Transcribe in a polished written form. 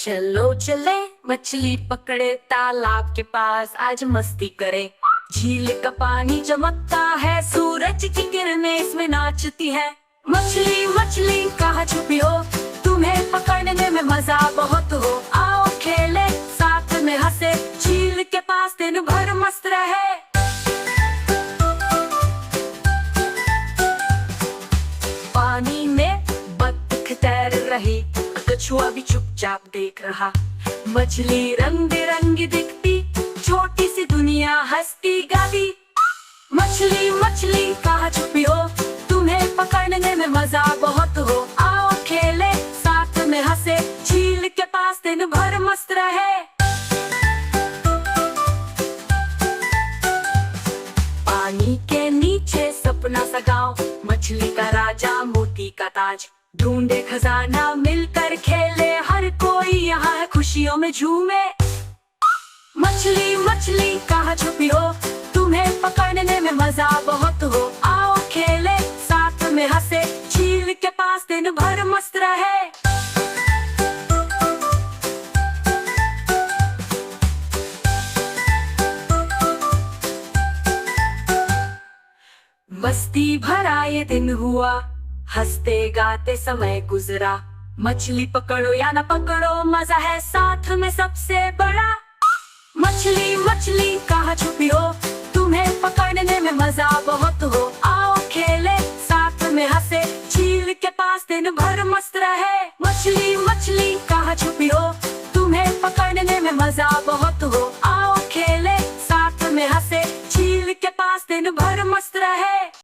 चलो चले मछली पकड़े तालाब के पास, आज मस्ती करे। झील का पानी चमकता है, सूरज की किरणें इसमें नाचती है। मछली मछली कहाँ छुपी हो, तुम्हें पकड़ने में मजा बहुत हो। आओ खेले साथ में हंसे, झील के पास दिन भर मस्त रहे। पानी में बत्तख तैर रही, कछुआ भी चुपचाप देख रहा। मछली रंग बिरंगी दिखती, छोटी सी दुनिया हंसती गाती। मछली मछली कहाँ छुपी हो, तुम्हें पकड़ने में मजा बहुत हो। आओ खेले साथ में हंसे, झील के पास दिन भर मस्त रहे। पानी के नीचे सपना सा गाँव, मछली का राजा मोती का ताज। ढूंढे खजाना मिलकर खेले, हर कोई यहाँ है खुशियों में झूमे। मछली मछली कहाँ छुपी हो, तुम्हें पकड़ने में मजा बहुत हो। आओ खेले साथ में हंसे, झील के पास दिन भर मस्त रहे। मस्ती भरा ये दिन हुआ, हंसते गाते समय गुजरा। मछली पकड़ो या न पकड़ो, मजा है साथ में सबसे बड़ा। मछली मछली कहाँ छुपी हो, तुम्हें पकड़ने में मजा बहुत हो।